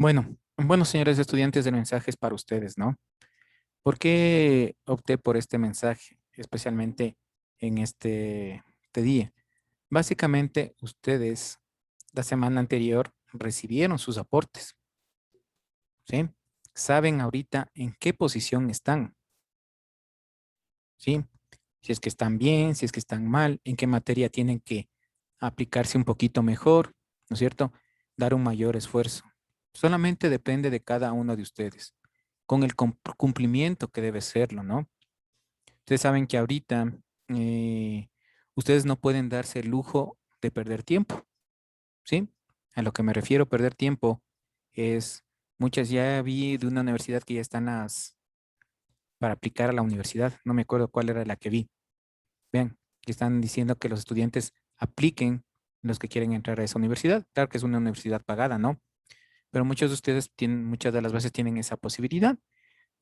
Bueno, señores estudiantes, el mensaje es para ustedes, ¿no? ¿Por qué opté por este mensaje, especialmente en este día? Básicamente, ustedes la semana anterior recibieron sus aportes, ¿sí? Saben ahorita en qué posición están, ¿sí? Si es que están bien, si es que están mal, en qué materia tienen que aplicarse un poquito mejor, ¿no es cierto? Dar un mayor esfuerzo. Solamente depende de cada uno de ustedes, con el cumplimiento que debe serlo, ¿no? Ustedes saben que ahorita eh, ustedes no pueden darse el lujo de perder tiempo, ¿sí? A lo que me refiero perder tiempo es, muchas ya vi de una universidad que ya están para aplicar a la universidad, no me acuerdo cuál era la que vi. Vean, que están diciendo que los estudiantes apliquen los que quieren entrar a esa universidad. Claro que es una universidad pagada, ¿no? Pero muchos de ustedes tienen, muchas de las veces tienen esa posibilidad.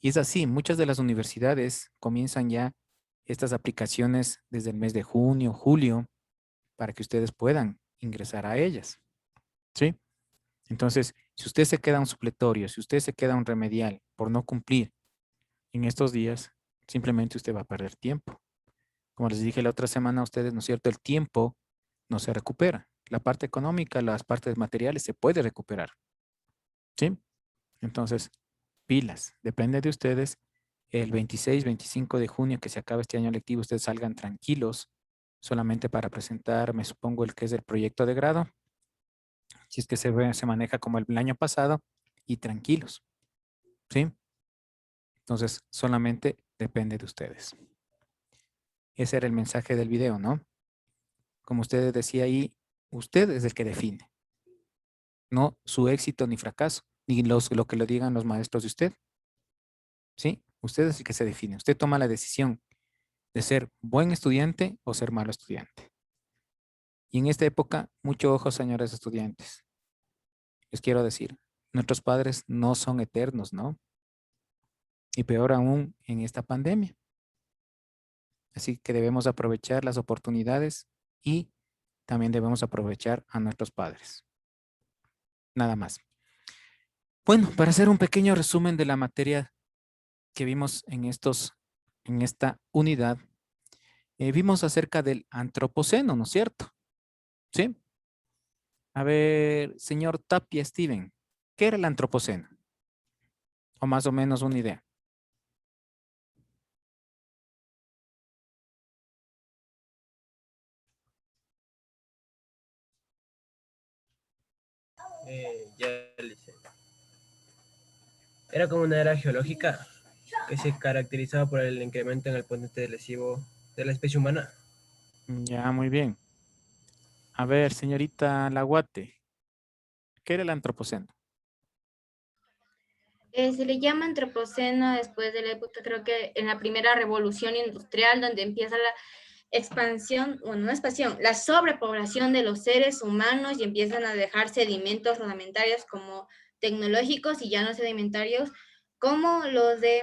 Y es así, muchas de las universidades comienzan ya estas aplicaciones desde el mes de junio, julio, para que ustedes puedan ingresar a ellas, ¿sí? Entonces, si usted se queda un supletorio, si usted se queda un remedial por no cumplir en estos días, simplemente usted va a perder tiempo. Como les dije la otra semana a ustedes, ¿no es cierto? El tiempo no se recupera. La parte económica, las partes materiales se puede recuperar, ¿sí? Entonces, pilas, depende de ustedes. El 26, 25 de junio que se acabe este año lectivo, ustedes salgan tranquilos, solamente para presentar, me supongo, el que es el proyecto de grado, si es que se maneja como el año pasado, y tranquilos, ¿sí? Entonces, solamente depende de ustedes. Ese era el mensaje del video, ¿no? Como usted decía ahí, usted es el que define, no su éxito ni fracaso, ni lo que le digan los maestros de usted, ¿sí? Usted es el que se define, usted toma la decisión de ser buen estudiante o ser malo estudiante. Y en esta época, mucho ojo, señores estudiantes. Les quiero decir, nuestros padres no son eternos, ¿no? Y peor aún en esta pandemia. Así que debemos aprovechar las oportunidades y también debemos aprovechar a nuestros padres. Nada más. Bueno, para hacer un pequeño resumen de la materia que vimos en esta unidad, vimos acerca del antropoceno, ¿no es cierto? ¿Sí? A ver, señor Tapia Steven, ¿qué era el antropoceno? O más o menos una idea. Ya le hice. Era como una era geológica que se caracterizaba por el incremento en el potencial lesivo de la especie humana. Ya, muy bien. A ver, señorita Laguate, ¿qué era el antropoceno? Se le llama antropoceno después de la época, creo que en la primera revolución industrial, donde empieza la expansión, bueno, no expansión, la sobrepoblación de los seres humanos y empiezan a dejar sedimentos rudimentarios como tecnológicos y ya no sedimentarios como los de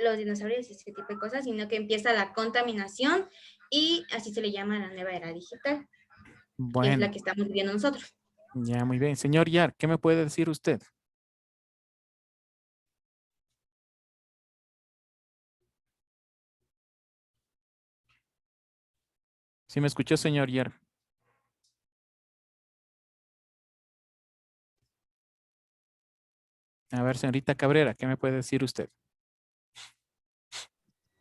los dinosaurios y ese tipo de cosas, sino que empieza la contaminación y así se le llama la nueva era digital, que es la Bueno, que estamos viviendo nosotros. ya, muy bien. Señor Yar, ¿qué me puede decir usted? ¿Sí me escuchó, señor Yar? A ver, señorita Cabrera, ¿qué me puede decir usted?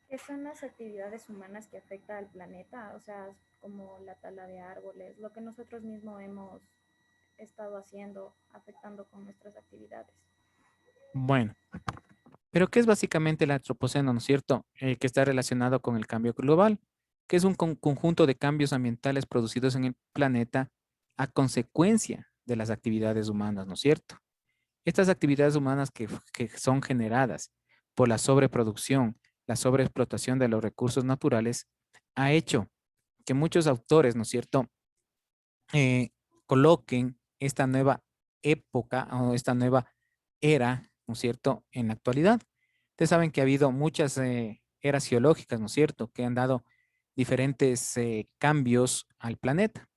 ¿Qué son las actividades humanas que afectan al planeta? O sea, como la tala de árboles, lo que nosotros mismos hemos estado haciendo, afectando con nuestras actividades. Bueno, pero ¿qué es básicamente el antropoceno, no es cierto? Que está relacionado con el cambio global, que es un conjunto de cambios ambientales producidos en el planeta a consecuencia de las actividades humanas, ¿no es cierto? Estas actividades humanas que son generadas por la sobreproducción, la sobreexplotación de los recursos naturales, ha hecho que muchos autores, ¿no es cierto?, eh, coloquen esta nueva época o esta nueva era, ¿no es cierto?, en la actualidad. Ustedes saben que ha habido muchas eras geológicas, ¿no es cierto?, que han dado diferentes cambios al planeta.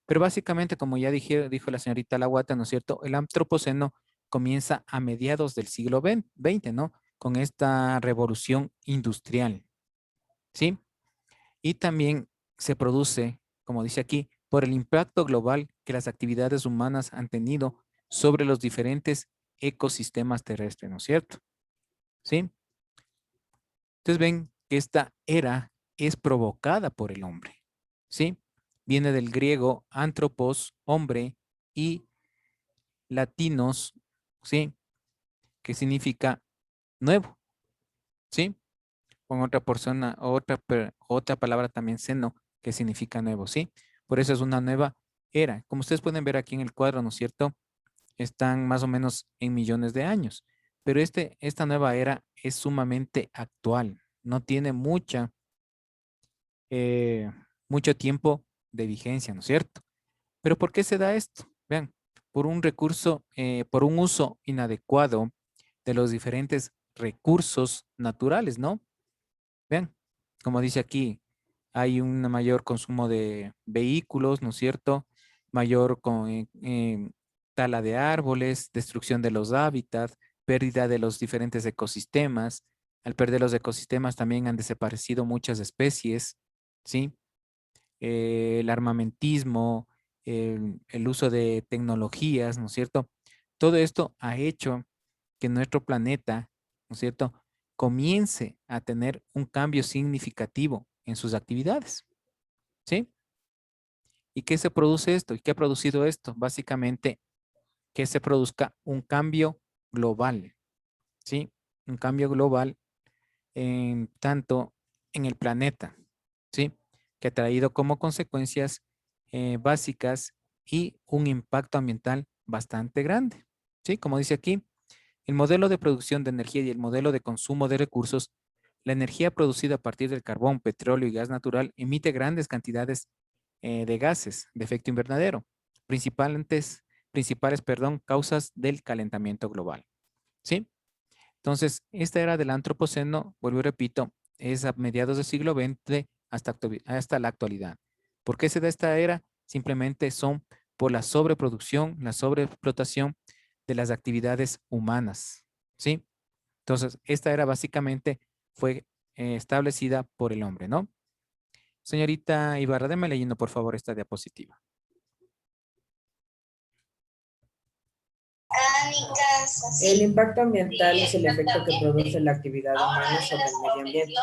Pero básicamente, como ya dijo la señorita Lawata, ¿no es cierto? El antropoceno comienza a mediados del siglo XX, ¿no? Con esta revolución industrial, ¿sí? Y también se produce, como dice aquí, por el impacto global que las actividades humanas han tenido sobre los diferentes ecosistemas terrestres, ¿no es cierto? ¿Sí? Entonces ven que esta era es provocada por el hombre, ¿sí? Viene del griego antropos, hombre, y latinos, ¿sí? Que significa nuevo, ¿sí? Con otra persona, otra palabra también seno, que significa nuevo, ¿sí? Por eso es una nueva era. Como ustedes pueden ver aquí en el cuadro, ¿no es cierto? Están más o menos en millones de años. Pero esta nueva era es sumamente actual. No tiene mucho tiempo de vigencia, ¿no es cierto? Pero ¿por qué se da esto? Vean, por un por un uso inadecuado de los diferentes recursos naturales, ¿no? Vean, como dice aquí, hay un mayor consumo de vehículos, ¿no es cierto? Mayor tala de árboles, destrucción de los hábitats, pérdida de los diferentes ecosistemas. Al perder los ecosistemas también han desaparecido muchas especies, ¿sí? El armamentismo, el uso de tecnologías, ¿no es cierto? Todo esto ha hecho que nuestro planeta, ¿no es cierto?, comience a tener un cambio significativo en sus actividades, ¿sí? ¿Y qué se produce esto? ¿Y qué ha producido esto? Básicamente, que se produzca un cambio global, ¿sí? Un cambio global tanto en el planeta, ¿sí? Que ha traído como consecuencias básicas y un impacto ambiental bastante grande, ¿sí? Como dice aquí, el modelo de producción de energía y el modelo de consumo de recursos, la energía producida a partir del carbón, petróleo y gas natural emite grandes cantidades de gases de efecto invernadero, principales causas del calentamiento global, ¿sí? Entonces, esta era del antropoceno, vuelvo y repito, es a mediados del siglo XX hasta la actualidad. ¿Por qué se da esta era? Simplemente son por la sobreproducción, la sobreexplotación de las actividades humanas, ¿sí? Entonces, esta era básicamente fue establecida por el hombre, ¿no? Señorita Ibarra, déme leyendo por favor esta diapositiva. El impacto ambiental es el efecto que produce la actividad humana sobre el medio ambiente.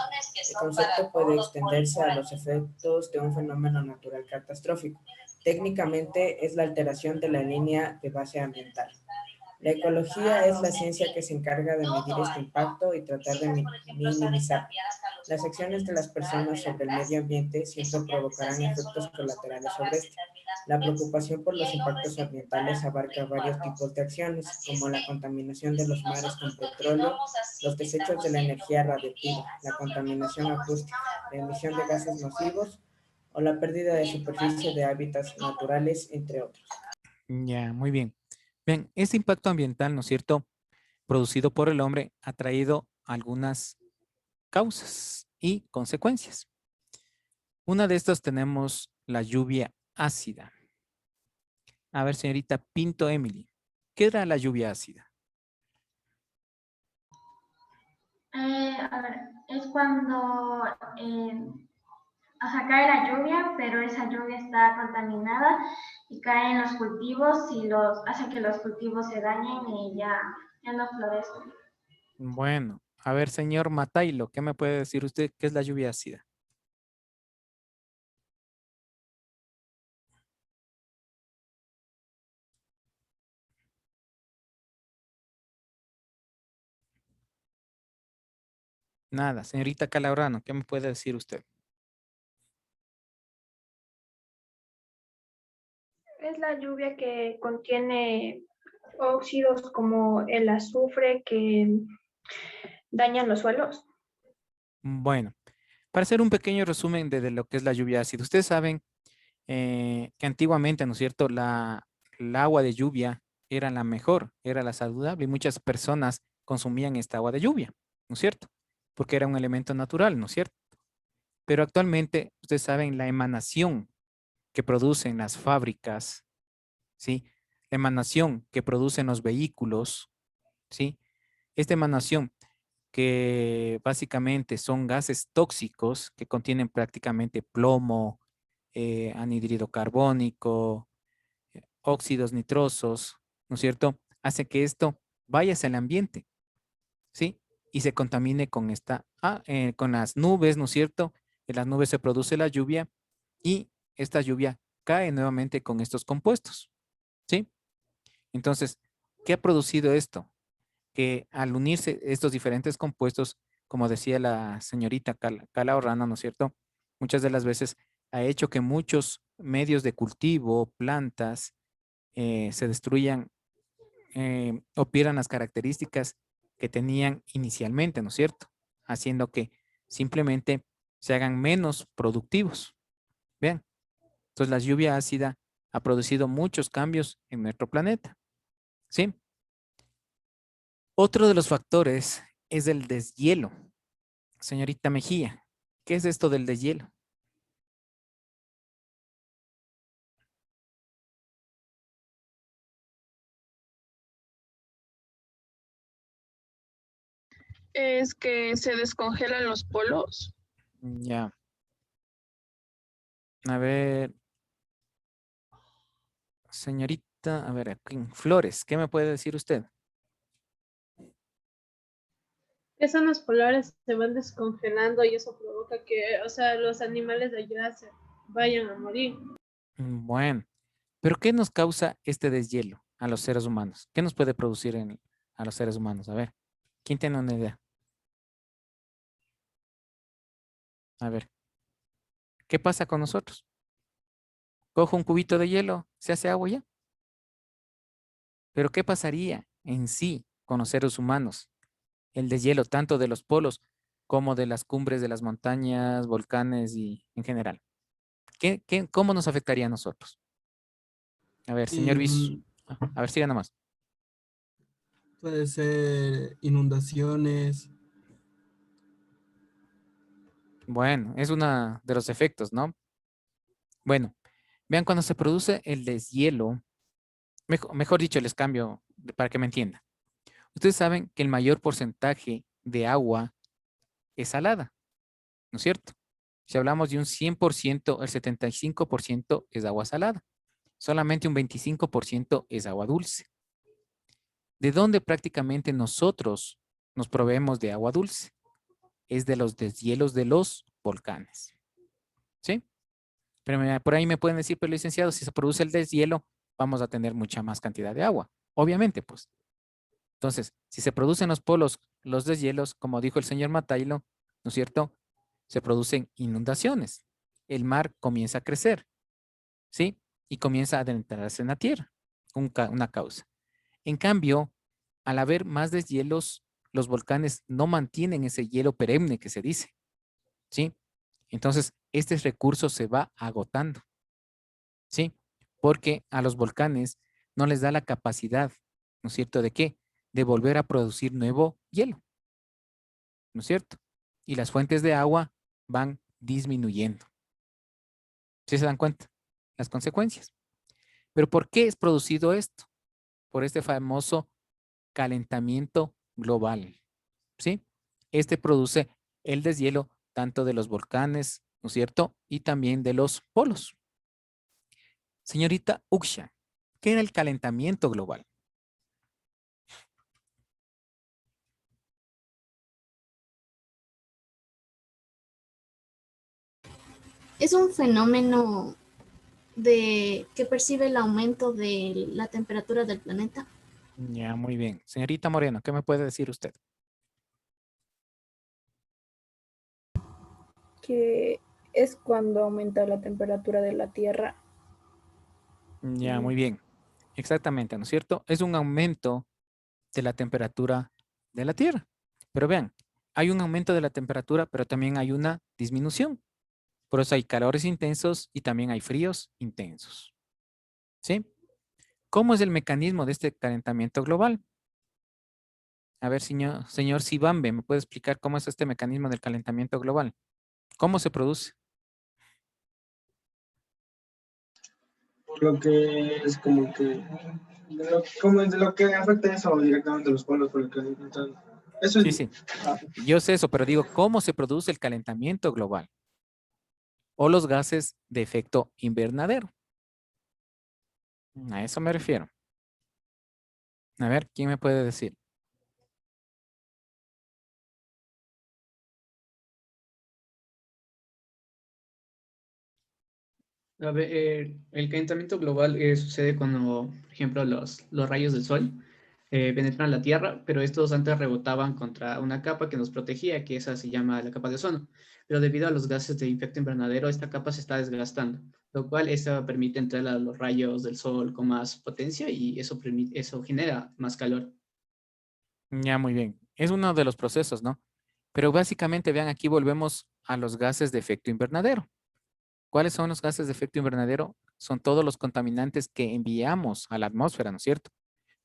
El concepto puede extenderse a los efectos de un fenómeno natural catastrófico. Técnicamente es la alteración de la línea de base ambiental. La ecología es la ciencia que se encarga de medir este impacto y tratar de minimizarlo. Las acciones de las personas sobre el medio ambiente siempre provocarán efectos colaterales sobre este. La preocupación por los impactos ambientales abarca varios tipos de acciones, como la contaminación de los mares con petróleo, los desechos de la energía radiactiva, la contaminación acústica, la emisión de gases nocivos o la pérdida de superficie de hábitats naturales, entre otros. Ya, muy bien. Bien, este impacto ambiental, ¿no es cierto?, producido por el hombre ha traído algunas causas y consecuencias. Una de estas tenemos la lluvia ácida. A ver, señorita Pinto Emily, ¿qué era la lluvia ácida? A ver, es cuando cae la lluvia, pero esa lluvia está contaminada y cae en los cultivos y hace que los cultivos se dañen y ya no florecen. Bueno, a ver, señor Matailo, ¿qué me puede decir usted? ¿Qué es la lluvia ácida? Nada, señorita Calabrano, ¿qué me puede decir usted? Es la lluvia que contiene óxidos como el azufre que dañan los suelos. Bueno, para hacer un pequeño resumen de lo que es la lluvia ácida, ustedes saben que antiguamente, ¿no es cierto?, el agua de lluvia era la mejor, era la saludable y muchas personas consumían esta agua de lluvia, ¿no es cierto? Porque era un elemento natural, ¿no es cierto? Pero actualmente, ustedes saben, la emanación que producen las fábricas, ¿sí? La emanación que producen los vehículos, ¿sí? Esta emanación que básicamente son gases tóxicos que contienen prácticamente plomo, anhídrido carbónico, óxidos nitrosos, ¿no es cierto? Hace que esto vaya hacia el ambiente, ¿sí? Y se contamine con con las nubes, ¿no es cierto? En las nubes se produce la lluvia y esta lluvia cae nuevamente con estos compuestos, ¿sí? Entonces, ¿qué ha producido esto? Que al unirse estos diferentes compuestos, como decía la señorita Calahorrana, ¿no es cierto? Muchas de las veces ha hecho que muchos medios de cultivo, plantas, se destruyan o pierdan las características que tenían inicialmente, ¿no es cierto? Haciendo que simplemente se hagan menos productivos. Vean, entonces la lluvia ácida ha producido muchos cambios en nuestro planeta, ¿sí? Otro de los factores es el deshielo. Señorita Mejía, ¿qué es esto del deshielo? Es que se descongelan los polos. Ya, a ver, señorita, a ver, aquí, Flores, ¿qué me puede decir usted? Esas zonas polares se van descongelando y eso provoca que, o sea, los animales de allá se vayan a morir. Bueno, pero ¿qué nos causa este deshielo a los seres humanos? ¿Qué nos puede producir a los seres humanos? A ver, ¿quién tiene una idea? A ver, ¿qué pasa con nosotros? Cojo un cubito de hielo, se hace agua ya. Pero ¿qué pasaría en sí con los seres humanos? El deshielo tanto de los polos como de las cumbres de las montañas, volcanes y en general. ¿Cómo nos afectaría a nosotros? A ver, señor Visu. A ver, siga nomás. Puede ser inundaciones. Bueno, es uno de los efectos, ¿no? Bueno, vean cuando se produce el deshielo, mejor dicho, les cambio para que me entiendan. Ustedes saben que el mayor porcentaje de agua es salada, ¿no es cierto? Si hablamos de un 100%, el 75% es agua salada. Solamente un 25% es agua dulce. ¿De dónde prácticamente nosotros nos proveemos de agua dulce? Es de los deshielos de los volcanes. ¿Sí? Pero por ahí me pueden decir, pero licenciado, si se produce el deshielo, vamos a tener mucha más cantidad de agua. Obviamente, Entonces, si se producen los polos, los deshielos, como dijo el señor Matailo, ¿no es cierto? Se producen inundaciones. El mar comienza a crecer, ¿sí? Y comienza a adentrarse en la tierra, una causa. En cambio, al haber más deshielos, los volcanes no mantienen ese hielo perenne que se dice, ¿sí? Entonces, este recurso se va agotando, ¿sí? Porque a los volcanes no les da la capacidad, ¿no es cierto? ¿De qué? De volver a producir nuevo hielo, ¿no es cierto? Y las fuentes de agua van disminuyendo. ¿Sí se dan cuenta? Las consecuencias. Pero ¿por qué es producido esto? Por este famoso calentamiento global, ¿sí? Este produce el deshielo tanto de los volcanes, ¿no es cierto? Y también de los polos. Señorita Uksha, ¿qué era el calentamiento global? Es un fenómeno que percibe el aumento de la temperatura del planeta. Ya, muy bien. Señorita Moreno, ¿qué me puede decir usted? Que es cuando aumenta la temperatura de la Tierra. Ya, muy bien. Exactamente, ¿no es cierto? Es un aumento de la temperatura de la Tierra. Pero vean, hay un aumento de la temperatura, pero también hay una disminución. Por eso hay calores intensos y también hay fríos intensos. ¿Sí? ¿Cómo es el mecanismo de este calentamiento global? A ver, señor Sibambe, ¿me puede explicar cómo es este mecanismo del calentamiento global? ¿Cómo se produce? lo que es como que, como de lo que afecta eso directamente a los polos, por lo que eso Sí, es. sí. Yo sé eso, pero digo, ¿cómo se produce el calentamiento global? O los gases de efecto invernadero. A eso me refiero. A ver, ¿quién me puede decir? A ver, el calentamiento global sucede cuando, por ejemplo, los rayos del sol penetran la Tierra, pero estos antes rebotaban contra una capa que nos protegía, que esa se llama la capa de ozono. Pero debido a los gases de efecto invernadero, esta capa se está desgastando, lo cual eso permite entrar a los rayos del sol con más potencia y eso genera más calor. Ya, muy bien. Es uno de los procesos, ¿no? Pero básicamente, vean, aquí volvemos a los gases de efecto invernadero. ¿Cuáles son los gases de efecto invernadero? Son todos los contaminantes que enviamos a la atmósfera, ¿no es cierto?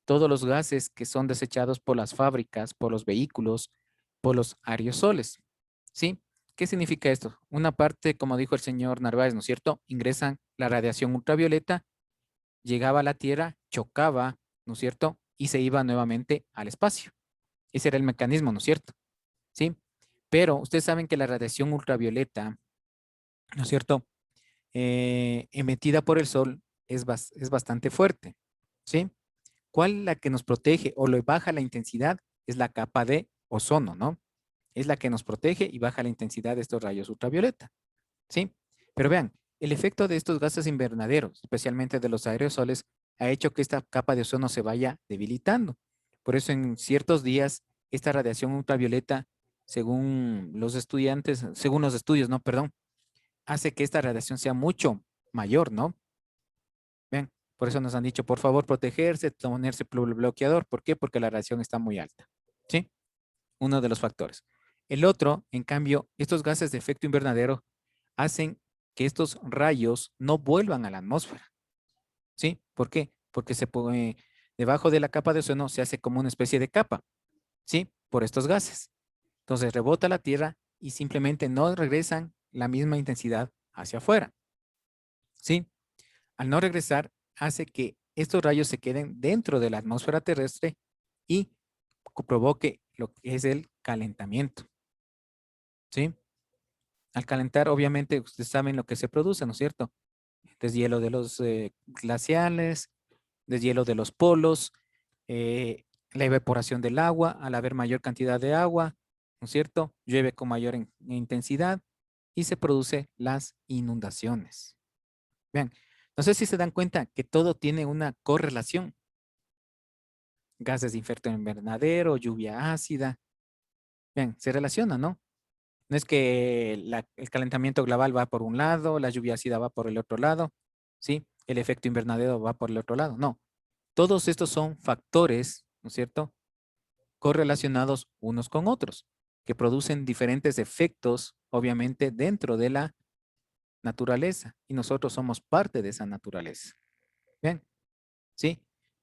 Todos los gases que son desechados por las fábricas, por los vehículos, por los aerosoles, ¿sí? ¿Qué significa esto? Una parte, como dijo el señor Narváez, ¿no es cierto? Ingresan la radiación ultravioleta, llegaba a la Tierra, chocaba, ¿no es cierto? Y se iba nuevamente al espacio. Ese era el mecanismo, ¿no es cierto? ¿Sí? Pero ustedes saben que la radiación ultravioleta, ¿no es cierto? Emitida por el sol es bastante fuerte, ¿sí? ¿Cuál la que nos protege o le baja la intensidad? Es la capa de ozono, ¿no? Es la que nos protege y baja la intensidad de estos rayos ultravioleta, ¿sí? Pero vean, el efecto de estos gases invernaderos, especialmente de los aerosoles, ha hecho que esta capa de ozono se vaya debilitando. Por eso en ciertos días, esta radiación ultravioleta, según los estudiantes, según los estudios, no, perdón, hace que esta radiación sea mucho mayor, ¿no? Vean, por eso nos han dicho, por favor, protegerse, ponerse bloqueador. ¿Por qué? Porque la radiación está muy alta, ¿sí? Uno de los factores. El otro, en cambio, estos gases de efecto invernadero hacen que estos rayos no vuelvan a la atmósfera, ¿sí? ¿Por qué? Porque debajo de la capa de ozono se hace como una especie de capa, ¿sí? Por estos gases. Entonces rebota la Tierra y simplemente no regresan la misma intensidad hacia afuera, ¿sí? Al no regresar, hace que estos rayos se queden dentro de la atmósfera terrestre y provoque lo que es el calentamiento, ¿sí? Al calentar, obviamente, ustedes saben lo que se produce, ¿no es cierto? Deshielo de los glaciales, deshielo de los polos, la evaporación del agua, al haber mayor cantidad de agua, ¿no es cierto? Llueve con mayor intensidad y se producen las inundaciones. Vean, no sé si se dan cuenta que todo tiene una correlación. Gases de efecto invernadero, lluvia ácida. Vean, se relaciona, ¿no? No es que el calentamiento global va por un lado, la lluvia ácida va por el otro lado, ¿sí? El efecto invernadero va por el otro lado. No, todos estos son factores, ¿no es cierto? Correlacionados unos con otros, que producen diferentes efectos, obviamente, dentro de la naturaleza. Y nosotros somos parte de esa naturaleza. Bien, ¿sí?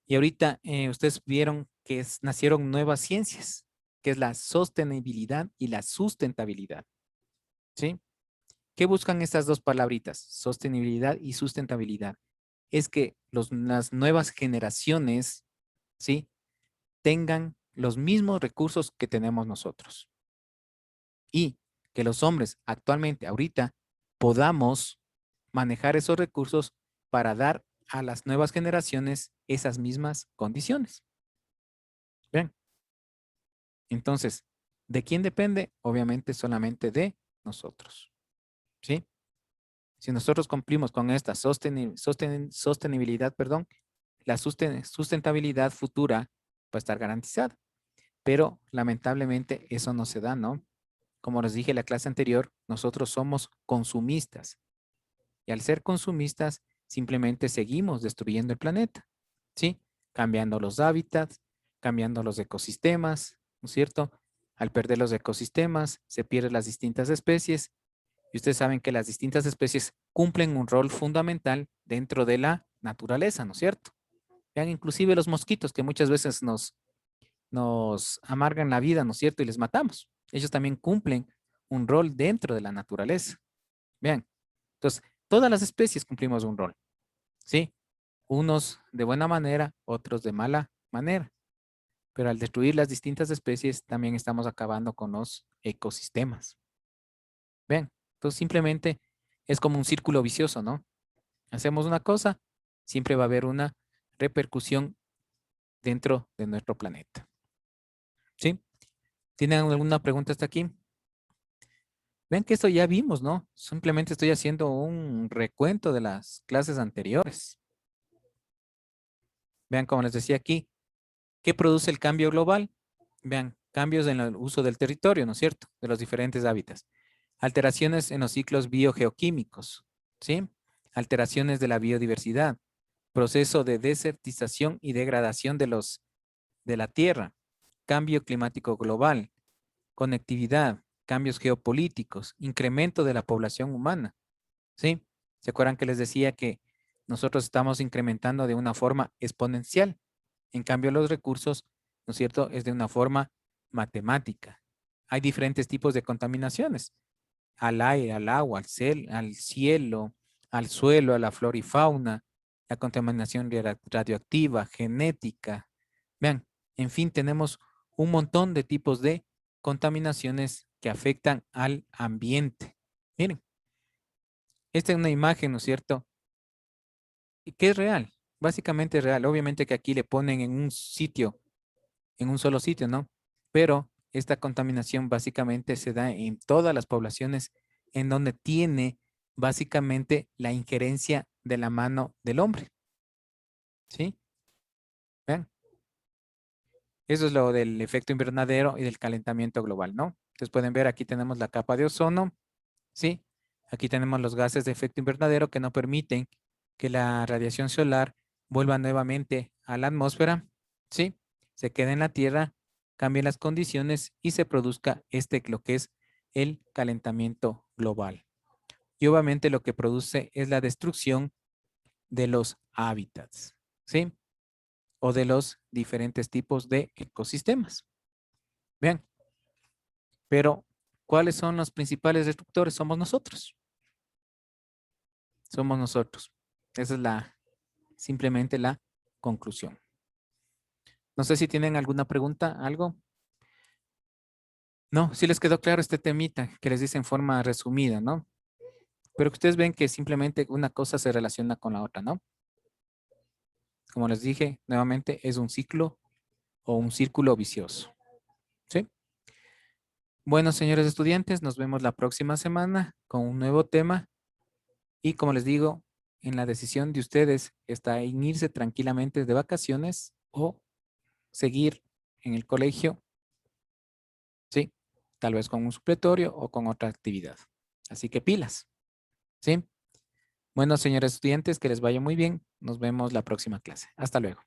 Y ahorita ustedes vieron que nacieron nuevas ciencias, que es la sostenibilidad y la sustentabilidad, ¿sí? ¿Qué buscan estas dos palabritas? Sostenibilidad y sustentabilidad. Es que las nuevas generaciones, ¿sí? Tengan los mismos recursos que tenemos nosotros. Y que los hombres actualmente, ahorita, podamos manejar esos recursos para dar a las nuevas generaciones esas mismas condiciones. Bien. Entonces, ¿de quién depende? Obviamente solamente de nosotros. ¿Sí? Si nosotros cumplimos con esta sostenibilidad, perdón, la sustentabilidad futura va a estar garantizada. Pero lamentablemente eso no se da, ¿no? Como les dije en la clase anterior, nosotros somos consumistas. Y al ser consumistas, simplemente seguimos destruyendo el planeta, ¿sí? Cambiando los hábitats, cambiando los ecosistemas, ¿no es cierto? Al perder los ecosistemas, se pierden las distintas especies. Y ustedes saben que las distintas especies cumplen un rol fundamental dentro de la naturaleza, ¿no es cierto? Vean, inclusive los mosquitos que muchas veces nos amargan la vida, ¿no es cierto? Y les matamos. Ellos también cumplen un rol dentro de la naturaleza. Vean, entonces, todas las especies cumplimos un rol, ¿sí? Unos de buena manera, otros de mala manera. Pero al destruir las distintas especies, también estamos acabando con los ecosistemas. Ven, entonces simplemente es como un círculo vicioso, ¿no? Hacemos una cosa, siempre va a haber una repercusión dentro de nuestro planeta. ¿Sí? ¿Tienen alguna pregunta hasta aquí? Ven que esto ya vimos, ¿no? Simplemente estoy haciendo un recuento de las clases anteriores. Vean, como les decía aquí, ¿qué produce el cambio global? Vean, cambios en el uso del territorio, ¿no es cierto? De los diferentes hábitats. Alteraciones en los ciclos biogeoquímicos, ¿sí? Alteraciones de la biodiversidad. Proceso de desertización y degradación de la tierra. Cambio climático global. Conectividad. Cambios geopolíticos. Incremento de la población humana, ¿sí? ¿Se acuerdan que les decía que nosotros estamos incrementando de una forma exponencial? En cambio, los recursos, ¿no es cierto?, es de una forma matemática. Hay diferentes tipos de contaminaciones. Al aire, al agua, al cielo, al suelo, a la flora y fauna, la contaminación radioactiva, genética. Vean, en fin, tenemos un montón de tipos de contaminaciones que afectan al ambiente. Miren, esta es una imagen, ¿no es cierto?, que es real, básicamente es real. Obviamente que aquí le ponen en un sitio, en un solo sitio, ¿no? Pero esta contaminación básicamente se da en todas las poblaciones en donde tiene básicamente la injerencia de la mano del hombre. ¿Sí? Vean. Eso es lo del efecto invernadero y del calentamiento global, ¿no? Entonces pueden ver, aquí tenemos la capa de ozono, ¿sí? Aquí tenemos los gases de efecto invernadero que no permiten que la radiación solar vuelva nuevamente a la atmósfera, ¿sí? Se quede en la Tierra, cambien las condiciones y se produzca lo que es el calentamiento global. Y obviamente lo que produce es la destrucción de los hábitats, ¿sí? O de los diferentes tipos de ecosistemas. Vean. Pero, ¿cuáles son los principales destructores? Somos nosotros. Somos nosotros. Esa es simplemente la conclusión. No sé si tienen alguna pregunta, algo. No, sí les quedó claro este temita que les dice en forma resumida, ¿no? Pero que ustedes ven que simplemente una cosa se relaciona con la otra, ¿no? Como les dije, nuevamente es un ciclo o un círculo vicioso. ¿Sí? Bueno, señores estudiantes, nos vemos la próxima semana con un nuevo tema. Y como les digo, en la decisión de ustedes está en irse tranquilamente de vacaciones o seguir en el colegio, ¿sí? Tal vez con un supletorio o con otra actividad. Así que pilas, ¿sí? Bueno, señores estudiantes, que les vaya muy bien. Nos vemos la próxima clase. Hasta luego.